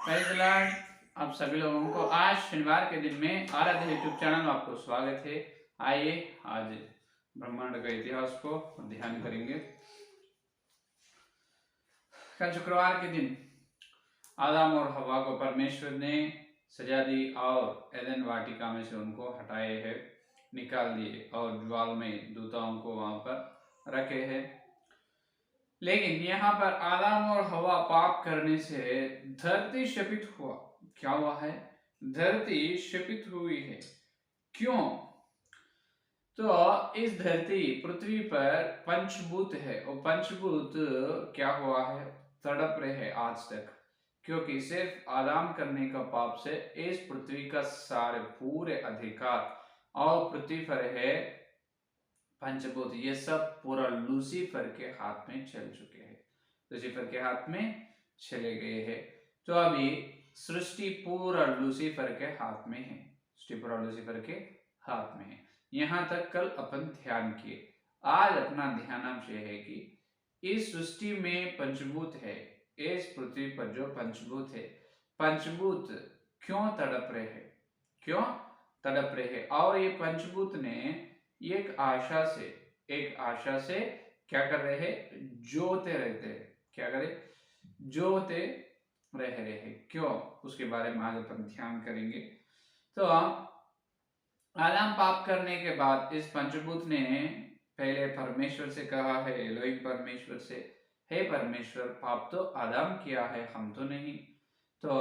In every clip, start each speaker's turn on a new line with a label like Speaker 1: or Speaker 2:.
Speaker 1: Praise the Lord. आप सभी लोगों को आज शनिवार के दिन में आराध्य यूट्यूब चैनल में आपको स्वागत है। आइए आज ब्रह्मांड का इतिहास को ध्यान करेंगे। कल शुक्रवार के दिन आदम और हवा को परमेश्वर ने सजा दी और एदन वाटिका में से उनको हटाए है, निकाल दिए और ज्वाल में दूताओं को वहां पर रखे हैं। लेकिन यहाँ पर आदम और हवा पाप करने से धरती शपित हुआ। क्या हुआ है? धरती शपित हुई है। क्यों? तो इस धरती पृथ्वी पर पंचभूत है और पंचभूत क्या हुआ है? तड़प रहे हैं आज तक, क्योंकि सिर्फ आराम करने का पाप से इस पृथ्वी का सारे पूरे अधिकार और पृथ्वी पर है पंचभूत, ये सब पूरा लूसीफर के हाथ में चल चुके हैं, लूसीफर के हाथ में चले गए हैं। तो अभी सृष्टि पूरा लूसीफर के हाथ में है, सृष्टि पूरा लूसीफर के हाथ में है। यहां तक कल अपन ध्यान किए। आज अपना ध्यानांश ये है कि इस सृष्टि में पंचभूत है, इस पृथ्वी पर जो पंचभूत है, पंचभूत क्यों तड़प रहे हैं? क्यों तड़प रहे हैं? और ये पंचभूत ने एक आशा से क्या कर रहे हैं? जोते रहते हैं। क्या करे? जोते रह रहे हैं। क्यों? उसके बारे में आज अपन ध्यान करेंगे। तो आदम पाप करने के बाद इस पंचभूत ने पहले परमेश्वर से कहा है, एलोहिम परमेश्वर से, हे परमेश्वर, पाप तो आदम किया है, हम तो नहीं। तो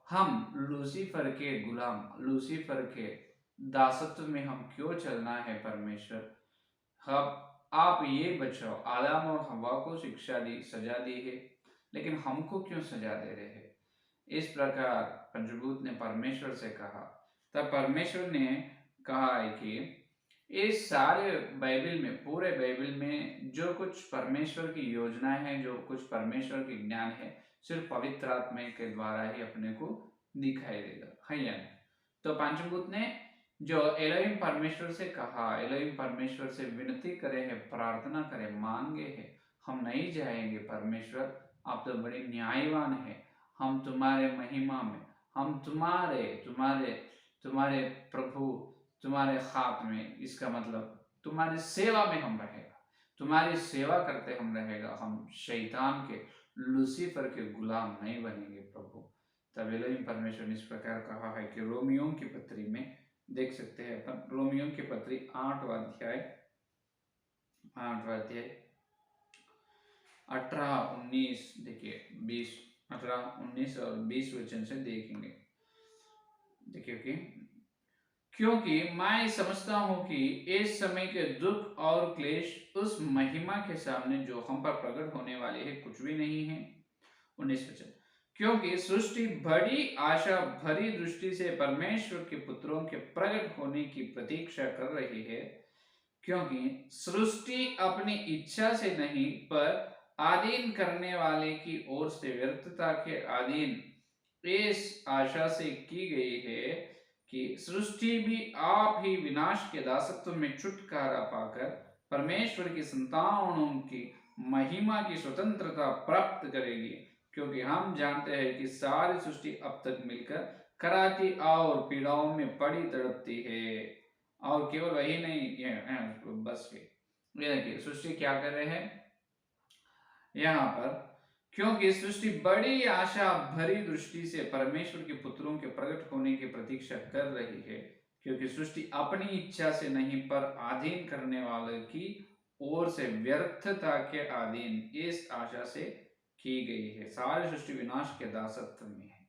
Speaker 1: हम लूसीफर के गुलाम, लूसीफर के दासत्व में हम क्यों चलना है परमेश्वर? आप ये बचाओ। आदम और हवा को शिक्षा दी, सजा दी है, लेकिन हमको क्यों सजा दे रहे हैं? इस प्रकार पंचभूत ने परमेश्वर से कहा। तब परमेश्वर ने कहा है कि इस सारे बाइबल में, पूरे बाइबल में जो कुछ परमेश्वर की योजना है, जो कुछ परमेश्वर की ज्ञान है, सिर्फ पवित्र आत्मा के द्वारा ही अपने को दिखाई देगा, है या नहीं? तो पंचभूत ने जो एलोहिम परमेश्वर से कहा, एलोहिम परमेश्वर से विनती करे है, प्रार्थना करे, मांगे है, हम नहीं जाएंगे परमेश्वर, आप तो बड़े न्यायवान है, हम तुम्हारे महिमा में, हम तुम्हारे तुम्हारे तुम्हारे प्रभु, तुम्हारे हाथ में, इसका मतलब तुम्हारी सेवा में हम रहेगा, तुम्हारी सेवा करते हम रहेगा, हम शैतान के, लूसीफर के गुलाम नहीं बनेंगे प्रभु। तब एलोहिम परमेश्वर ने इस प्रकार कहा है कि रोमियो की पत्री में देख सकते हैं अपन, रोमियो की पत्री 8वां अध्याय 18-19, देखिए 20, 18-19 और 20 वचन से देखेंगे। देखिए कि क्योंकि मैं समझता हूं कि इस समय के दुख और क्लेश उस महिमा के सामने जो हम पर प्रकट होने वाले है कुछ भी नहीं है। 19 वचन, क्योंकि सृष्टि बड़ी आशा भरी दृष्टि से परमेश्वर के पुत्रों के प्रकट होने की प्रतीक्षा कर रही है, क्योंकि सृष्टि अपनी इच्छा से नहीं पर आधीन करने वाले की ओर से व्यर्थता के अधीन इस आशा से की गई है कि सृष्टि भी आप ही विनाश के दासत्व में छुटकारा पाकर परमेश्वर की संतानों की महिमा की स्वतंत्रता प्राप्त करेगी। क्योंकि हम जानते हैं कि सारी सृष्टि अब तक मिलकर कराची और पीड़ाओं में पड़ी तड़पती है। और केवल वही नहीं, ये बस ये देखिए सृष्टि क्या कर रहे हैं यहाँ पर, क्योंकि सृष्टि बड़ी आशा भरी दृष्टि से परमेश्वर के पुत्रों के प्रकट होने की प्रतीक्षा कर रही है, क्योंकि सृष्टि अपनी इच्छा से नहीं पर अधीन करने वाले की ओर से व्यर्थता के अधीन इस आशा से की गई है। सारी सृष्टि विनाश के दासत्व में है,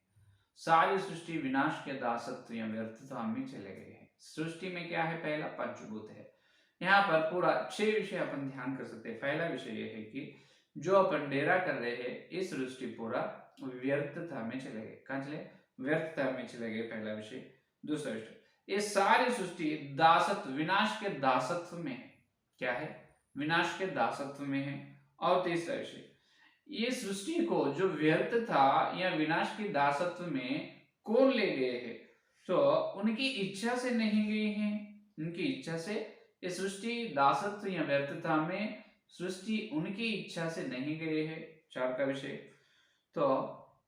Speaker 1: सारी सृष्टि विनाश के दासत्व या व्यर्थता में चले गए हैं। सृष्टि में क्या है? पहला पंचभूत है। यहाँ पर पूरा 6 विषय अपन ध्यान कर सकते हैं। पहला विषय यह है कि जो अपन डेरा कर रहे हैं, इस सृष्टि पूरा व्यर्थता में चले गए। कहां चले? व्यर्थता में चले गए, पहला विषय। दूसरा विषय, ये सारी सृष्टि दासत्व, विनाश के दासत्व में है। क्या है? विनाश के दासत्व में है। और तीसरा विषय, ये सृष्टि को जो व्यर्थ था या विनाश के दासत्व में कौन ले गए हैं? तो उनकी इच्छा से नहीं गए हैं, उनकी इच्छा से ये सृष्टि दासत्व या व्यर्थता में, सृष्टि उनकी इच्छा से नहीं गए है। 4 का विषय, तो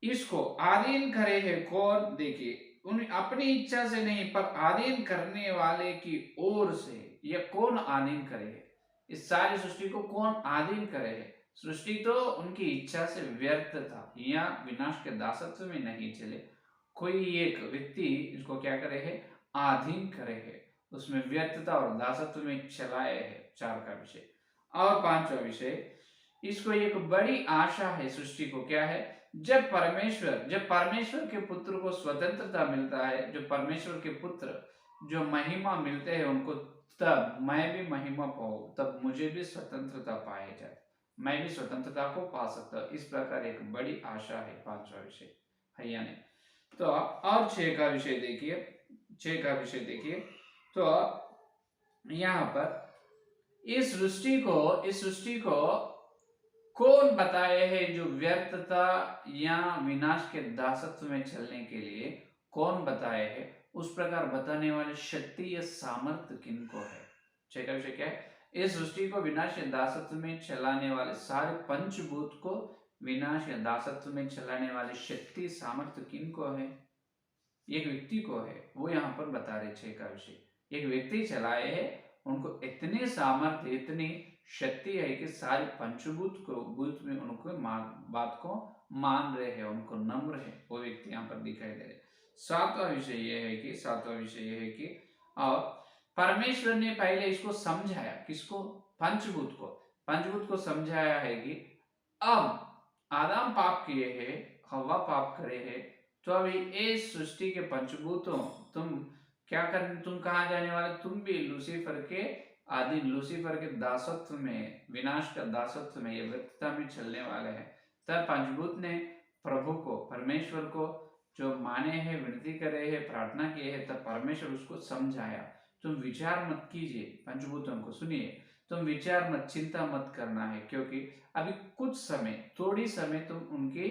Speaker 1: इसको आधीन करे है कौन? देखिए, उन अपनी इच्छा से नहीं पर आधीन करने वाले की ओर से। ये कौन आधीन करे है? इस सारी सृष्टि को कौन आधीन करे है? सृष्टि तो उनकी इच्छा से व्यर्थ था या विनाश के दासत्व में नहीं चले। कोई एक व्यक्ति इसको क्या करे है? आधीन करे है, उसमें व्यर्थता और दासत्व में चलाए है। 4 का विषय। और 5वां विषय, इसको एक बड़ी आशा है सृष्टि को, क्या है? जब परमेश्वर के पुत्र को स्वतंत्रता मिलता है, जो परमेश्वर के पुत्र जो महिमा मिलते हैं उनको, तब मैं भी महिमा पाऊं, तब मुझे भी स्वतंत्रता पाए जाए, मैं भी स्वतंत्रता को पा सकता हूं। इस प्रकार एक बड़ी आशा है। 5वां विषय है या नहीं? तो और 6 का विषय देखिए, 6 का विषय देखिए। तो यहाँ पर इस सृष्टि को कौन बताए है? जो व्यर्थता या विनाश के दासत्व में चलने के लिए कौन बताए है? उस प्रकार बताने वाली शक्ति या सामर्थ्य किनको है? 6 का विषय क्या है? इस सृष्टि को विनाश या दासत्व में चलाने वाले सारे पंचभूत को विनाश या दासत्व में चलाने वाली शक्ति सामर्थ्य किनको है? एक व्यक्ति को है, वो यहाँ पर बता रहे। 6 का विषय, एक व्यक्ति चलाए है, उनको इतनी सामर्थ्य, इतनी शक्ति है कि सारे पंचभूत को भूत में उनको बात को मान रहे हैं, उनको नम्र है, वो व्यक्ति यहाँ पर दिखाई दे रहे। 7वां विषय ये है कि 7वां विषय ये है कि और परमेश्वर ने पहले इसको समझाया, किसको? पंचभूत को समझाया है कि अब आदम पाप किए हैं, हवा पाप करे है, तो अभी इस सृष्टि के पंचभूतों तुम क्या करने, तुम कहाँ जाने वाले? तुम भी लूसीफर के आधीन, लूसीफर के दासत्व में, विनाश का दासत्व में, ये व्यर्थता में चलने वाले हैं। तब पंचभूत ने प्रभु को, परमेश्वर को जो माने हैं, विनती करे है, प्रार्थना किए है, तब परमेश्वर उसको समझाया, तुम विचार मत कीजिए, पंचभूतों को सुनिए, तुम विचार मत, चिंता मत करना है, क्योंकि अभी कुछ समय, थोड़ी समय तुम उनके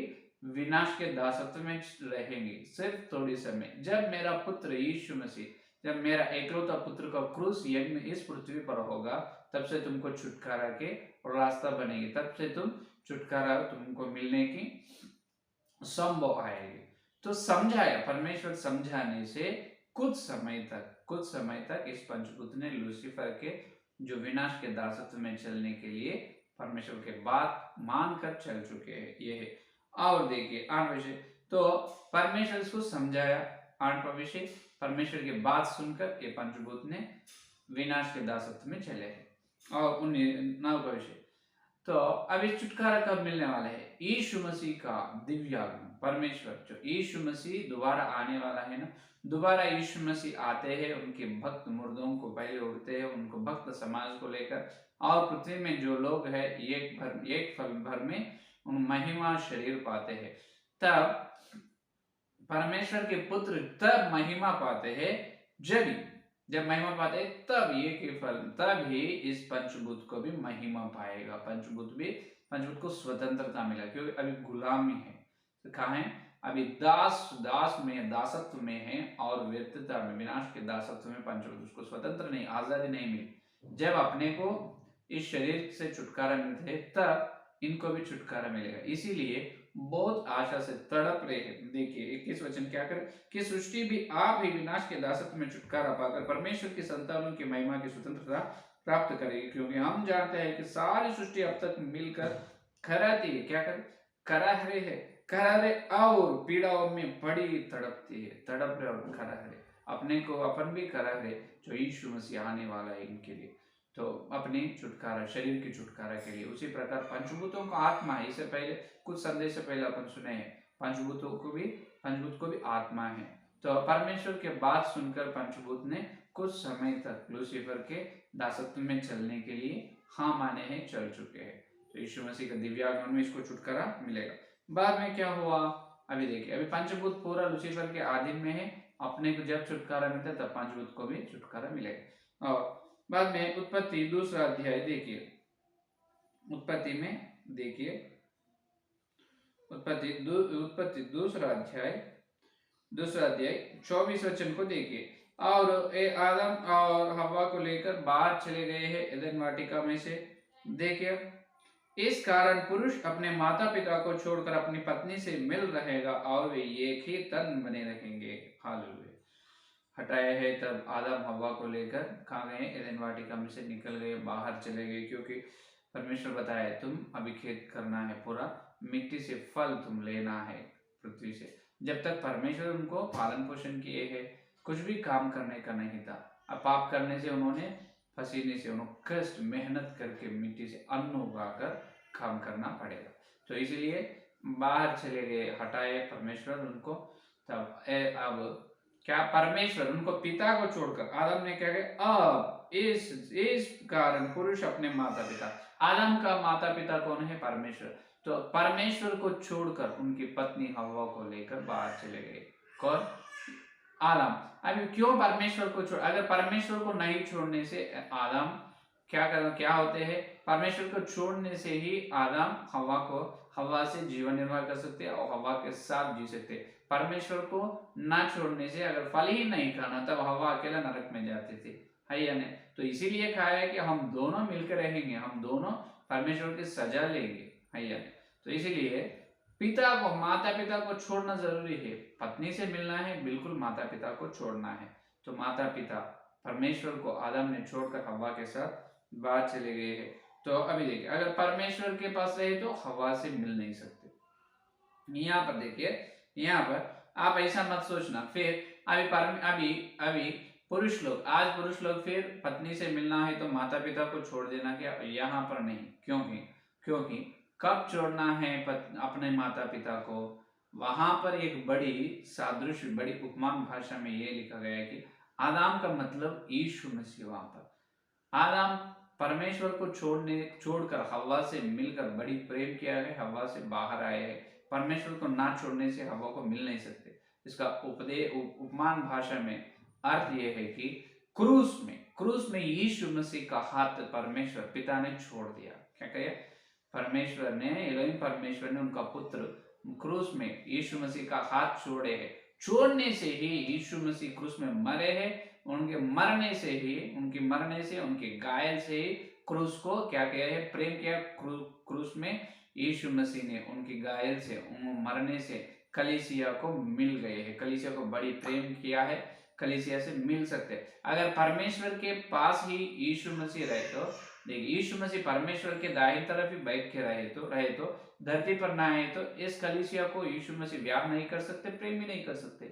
Speaker 1: विनाश के दासत्व में रहेंगे, सिर्फ थोड़ी समय। जब मेरा पुत्र यीशु मसीह, जब मेरा एकलौता पुत्र का क्रूस यज्ञ इस पृथ्वी पर होगा, तब से तुमको छुटकारा के रास्ता बनेगी, तब से तुम छुटकारा तुमको मिलने की संभव आएगी। तो समझाया, परमेश्वर समझाने से कुछ समय तक इस पंचभूत ने लूसीफर के जो विनाश के दासत्व में चलने के लिए परमेश्वर के बात मानकर चल चुके हैं। ये है। और देखिए 8वां विषय, तो परमेश्वर इसको समझाया। 8वां विषय, परमेश्वर की बात सुनकर ये पंचभूत ने विनाश के दासत्व में चले हैं। और 9वां विषय, तो अभी छुटकारा कब मिलने वाला है? यीशु मसीह का दिव्य आगमन। परमेश्वर जो यीशु मसीह दोबारा आने वाला है ना, दोबारा यीशु मसीह आते हैं, उनके भक्त मुर्दों को पहले उठते हैं, उनको भक्त समाज को लेकर, और पृथ्वी में जो लोग हैं एक पल भर में उन महिमा शरीर पाते हैं। तब परमेश्वर के पुत्र तब महिमा पाते हैं, जब महिमा पाते तब ये के फल, तब ही इस पंचभूत को भी महिमा पाएगा। पंचभूत को स्वतंत्रता मिला, क्योंकि अभी गुलामी है। तो कहाँ है? अभी दासत्व में है, और व्यर्थता में, विनाश के दासत्व में पंचभूत उसको स्वतंत्र नहीं, आजादी नहीं मिली। जब अपने को इस शरीर से छुटकारा मिलते है, तब इनको भी छुटकारा मिलेगा। इसीलिए बहुत आशा से तड़प रहे हैं। देखिए 21 वचन क्या कर, कि सृष्टि भी आप ही विनाश के दासत्व में छुटकारा पाकर परमेश्वर की संतानों की महिमा की स्वतंत्रता प्राप्त करेगी। क्योंकि हम जानते हैं कि सारी सृष्टि अब तक मिलकर कराती है, क्या कर करा रहे और पीड़ाओं में बड़ी तड़पती है, तड़प रहे और करा रहे, अपने को अपन भी करा रहे, जो यीशु मसीह आने वाला है इनके लिए, तो अपने छुटकारा, शरीर की छुटकारा के लिए। उसी प्रकार पंचभूतों का आत्मा है। इससे पहले कुछ संदेश से पहले अपन सुने हैं, पंचभूत को भी आत्मा है। तो परमेश्वर के बात सुनकर पंचभूत ने कुछ समय तक लूसीफर के दासत्व में चलने के लिए हाँ माने हैं, चल चुके हैं। तो यीशु मसीह का दिव्यागमन में इसको छुटकारा मिलेगा। बाद में क्या हुआ? अभी देखिए, अभी पंचभूत पूरा लूसीफर के अधीन में है, अपने को जब छुटकारा मिलता है तब पंचभूत को भी छुटकारा मिलेगा। और बाद में उत्पत्ति 2 अध्याय देखिए, उत्पत्ति 2 अध्याय 24 वचन को देखिए। और आदम और हवा को लेकर बाहर चले गए हैं एदन वाटिका में से। देखिए इस कारण पुरुष अपने माता पिता को छोड़कर अपनी पत्नी से मिल रहेगा और वे एक ही तन बने रहेंगे। हालेलुया। हटाए है तब आदम हवा को लेकर कहाँ गए? एदेन वाटिका में से निकल गए, बाहर चले गए, क्योंकि परमेश्वर बताए तुम अभी खेत करना है पूरा, मिट्टी से फल तुम लेना है पृथ्वी से। जब तक परमेश्वर उनको पालन पोषण किए है, कुछ भी काम करने का नहीं था। अब पाप करने से उन्होंने पसीने से उन्होंने कष्ट मेहनत करके मिट्टी से अन्न उगाकर काम करना पड़ेगा। तो इसलिए बाहर चले गए, हटाए परमेश्वर उनको। तब अब क्या परमेश्वर उनको पिता को छोड़कर, आदम ने क्या किया? अब इस कारण पुरुष अपने माता पिता, आदम का माता पिता कौन है? परमेश्वर। तो परमेश्वर को छोड़कर उनकी पत्नी हव्वा को लेकर बाहर चले गए। कौन? आदम। अभी क्यों परमेश्वर को छोड़? अगर परमेश्वर को नहीं छोड़ने से आदम क्या होते हैं? परमेश्वर को छोड़ने से ही आदम हव्वा से जीवन निर्वाह कर सकते हैं और हव्वा के साथ जी सकते हैं। परमेश्वर को ना छोड़ने से अगर फल ही नहीं खाना, तब हव्वा अकेला नरक में जाते थे, है या नहीं? तो इसीलिए कहा है कि हम दोनों मिलकर रहेंगे, हम दोनों परमेश्वर की सजा लेंगे, है या नहीं? तो इसीलिए पिता को, माता पिता को छोड़ना जरूरी है। पत्नी से मिलना है, बिल्कुल माता पिता को छोड़ना है। तो माता पिता परमेश्वर को आदम ने छोड़कर हव्वा के साथ बाहर चले गए हैं। तो अभी देखिए, अगर परमेश्वर के पास रहे तो हव्वा से मिल नहीं सकते। यहाँ पर देखिए, यहाँ पर आप ऐसा मत सोचना फिर अभी पुरुष लोग, आज पुरुष लोग फिर पत्नी से मिलना है तो माता पिता को छोड़ देना, क्या? यहाँ पर नहीं। क्योंकि कब छोड़ना है अपने माता पिता को? वहां पर एक बड़ी सादृश्य, बड़ी उपमान भाषा में ये लिखा गया है कि आदम का मतलब यीशु मसीह। वहां पर आदम परमेश्वर को छोड़कर हव्वा से मिलकर बड़ी प्रेम किया है, हव्वा से बाहर आए हैं। परमेश्वर को ना छोड़ने से हव्वा को मिल नहीं सकते। इसका उपमान भाषा में अर्थ यह है कि क्रूस में यीशु मसीह का हाथ परमेश्वर पिता ने छोड़ दिया। क्या कहे? परमेश्वर ने उनका पुत्र क्रूस में यीशु मसीह का हाथ छोड़े है। छोड़ने से ही यीशु मसीह क्रूस में मरे हैं। उनके मरने से, उनके घायल से ही क्रूस को क्या किया है? प्रेम किया। क्रूस में यीशु मसीह ने उनकी घायल से, मरने से कलीसिया को मिल गए हैं, कलीसिया को बड़ी प्रेम किया है, कलीसिया से मिल सकते। अगर परमेश्वर के पास ही यीशु मसीह रहे तो, देखिए यीशु मसीह परमेश्वर के दाहिनी तरफ ही बैठ के रहे तो धरती पर ना आए तो इस कलीसिया को यीशु मसीह ब्याह नहीं कर सकते, प्रेम भी नहीं कर सकते।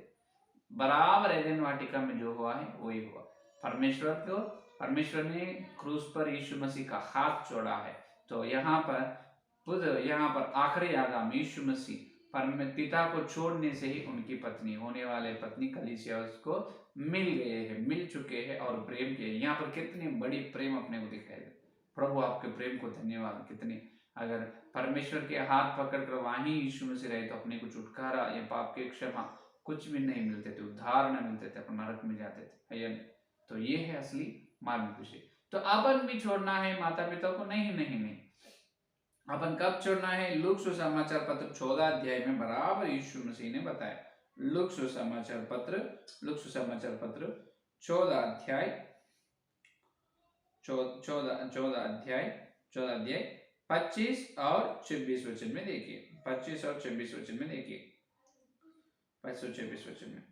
Speaker 1: बराबर एदेन वाटिका में जो हुआ है वही हुआ। परमेश्वर ने क्रूस पर यीशु मसीह का हाथ जोड़ा है। तो यहाँ पर आखिरी आदम यीशु मसीह पिता को छोड़ने से ही उनकी पत्नी, होने वाले पत्नी कलीसिया उसको मिल गए हैं, मिल चुके हैं और प्रेम किए। यहाँ पर कितनी बड़ी प्रेम अपने को दिखाई दे। प्रभु आपके प्रेम को धन्यवाद। कितनी, अगर परमेश्वर के हाथ पकड़कर वहीं यीशु मसीह रहे तो अपने को छुटकारा या पाप की क्षमा कुछ भी नहीं मिलते थे, उद्धार न मिलते थे, अपन नरक में जाते थे, है। तो ये है असली मार्ग खुशी। तो अपन भी छोड़ना है माता पिता को? नहीं। अपन कब छोड़ना है? लूक सुसमाचार पत्र 14 अध्याय में बराबर यीशु मसीह ने बताया। लूक सुसमाचार पत्र 14 अध्याय 25 और 26 वचन में देखिए। 25 और 26 वचन में देखिए। 25 और 26 वचन में,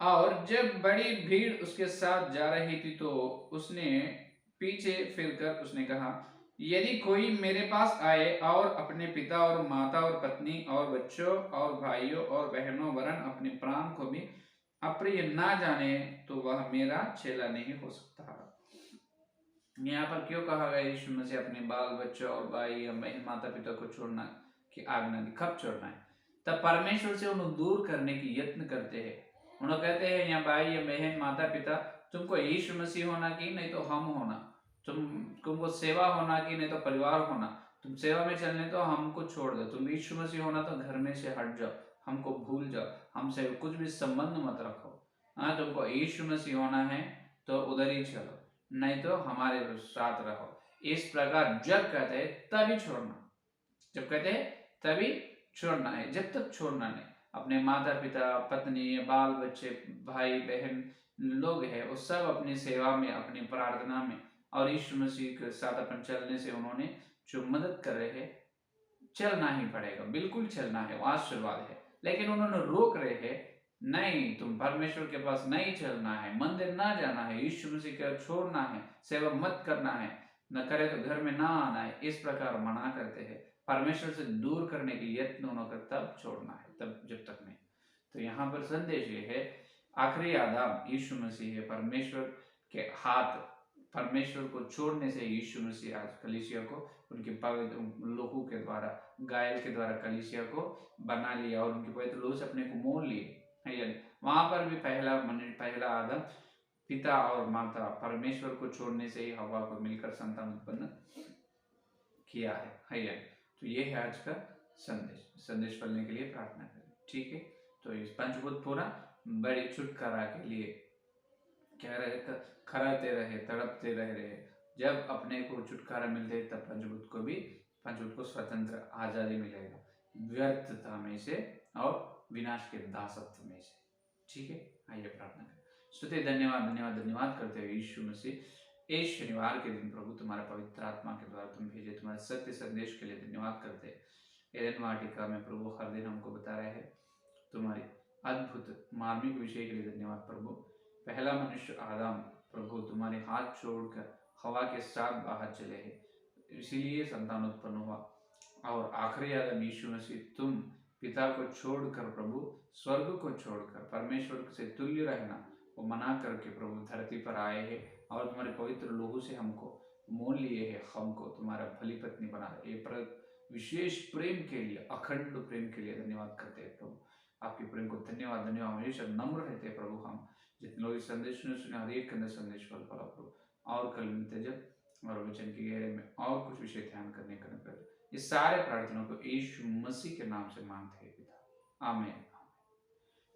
Speaker 1: और जब बड़ी भीड़ उसके साथ जा रही थी तो उसने पीछे फिरकर उसने कहा, यदि कोई मेरे पास आए और अपने पिता और माता और पत्नी और बच्चों और भाइयों और बहनों वरन अपने प्राण को भी अप्रिय ना जाने तो वह मेरा चेला नहीं हो सकता। यहाँ पर क्यों कहा गया यीशु मसीह अपने बाल बच्चों और भाई या बहन माता पिता को छोड़ना की आज्ञा दी? कब छोड़ना है? तब परमेश्वर से उन्हें दूर करने की यत्न करते हैं। उन्होंने कहते हैं, या भाई या बहन माता पिता, तुमको यीशु मसीह होना की नहीं तो हम होना, तुमको सेवा होना की नहीं तो परिवार होना, तुम सेवा में चलने तो हमको छोड़ दो, तुम यीशु मसीह होना तो घर में से हट जाओ, हमको भूल जाओ, हमसे कुछ भी संबंध मत रखो। हाँ, तुमको यीशु मसीह होना है तो उधर ही चलो, नहीं तो हमारे साथ रहो। इस प्रकार जब कहते हैं तभी छोड़ना, जब कहते हैं तभी छोड़ना है, जब तक छोड़ना नहीं। अपने माता पिता, पत्नी, बाल बच्चे, भाई बहन लोग हैं, वो सब अपनी सेवा में, अपनी प्रार्थना में और यीशु मसीह के साथ अपन चलने से उन्होंने जो मदद कर रहे हैं, चलना ही पड़ेगा, बिल्कुल चलना है, वो आशीर्वाद है। लेकिन उन्होंने रोक रहे हैं, नहीं तुम परमेश्वर के पास नहीं चलना है, मंदिर ना जाना है, यीशु मसीह का छोड़ना है, सेवा मत करना है, न करे तो घर में ना आना है, इस प्रकार मना करते हैं। परमेश्वर से दूर करने के यत्न उन्होंने तब छोड़ना है, तब जब तक नहीं। तो यहाँ पर संदेश ये है, आखिरी आदाम यीशु मसीह है, परमेश्वर के हाथ, परमेश्वर को छोड़ने से यीशु मसीह आज कलीसिया को उनके पवित्र लोगों के द्वारा, गायल के द्वारा कलीसिया को बना लिया और उनके पवित्र लोगों से अपने को मोल लिए है। वहां पर भी पहला आदम पिता और माता परमेश्वर को छोड़ने से ही हवा को मिलकर संतान उत्पन्न किया है। तो ये है आज का संदेश फलने के लिए प्रार्थना करें, ठीक है। तो इस पंचभूत पूरा बड़ी छुटकारा के लिए क्या रहे, खराते रहे, तड़पते रहे। जब अपने को छुटकारा मिलते तब पंचभूत को स्वतंत्र आजादी मिलेगा, व्यर्थता में से और विनाश के दासत्व में से, ठीक है। आइए प्रार्थना करें। स्तुति धन्यवाद धन्यवाद धन्यवाद करते हुए यीशु मसीह, इस शनिवार के दिन प्रभु तुम्हारे पवित्र आत्मा के द्वारा तुम भेजे तुम्हारे सत्य संदेश के लिए धन्यवाद करते हैं। एदेन वाटिका में प्रभु हर दिन हमको बता रहे हैं तुम्हारी अद्भुत मार्मिक विषय के लिए धन्यवाद प्रभु। पहला मनुष्य आदम प्रभु तुम्हारे हाथ छोड़कर हवा के साथ बाहर चले हैं, इसीलिए संतान उत्पन्न हुआ। और आखिरी आदम यीशु मसीह तुम पिता को छोड़कर प्रभु, स्वर्ग को छोड़कर परमेश्वर से तुल्य रहना वो मना करके प्रभु धरती पर आए हैं और तुम्हारे पवित्र लोगों से हमको मोल लिए है, हमको तुम्हारा भली पत्नी बना रहे। ये विशेष प्रेम के लिए, अखंड प्रेम के लिए धन्यवाद करते हैं प्रभु। आपके प्रेम को धन्यवाद धन्यवाद। हमेशा नम्र रहते हैं प्रभु। हम जितने लोग इस संदेश सुने हर एक के अंदर संदेश फल फला प्रभु, और कल मिलते जब और वचन की गहरे में और कुछ विषय ध्यान करने का ये सारे प्रार्थनाओं को यीशु मसीह के नाम से मांगते हैं पिता, आमीन।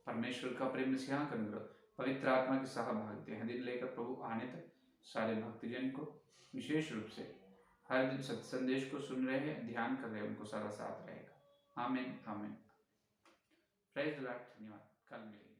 Speaker 1: परमेश्वर का प्रेम सियाह कर अनुग्रह, पवित्र आत्मा की सहभागिता हर दिन लेकर प्रभु आने तक सारे भक्तजन को, विशेष रूप से हर दिन सत्य संदेश को सुन रहे हैं, ध्यान कर रहे हैं, उनको सारा साथ रहेगा। आमीन आमीन। Praise the Lord. धन्यवाद। कल मिलेंगे।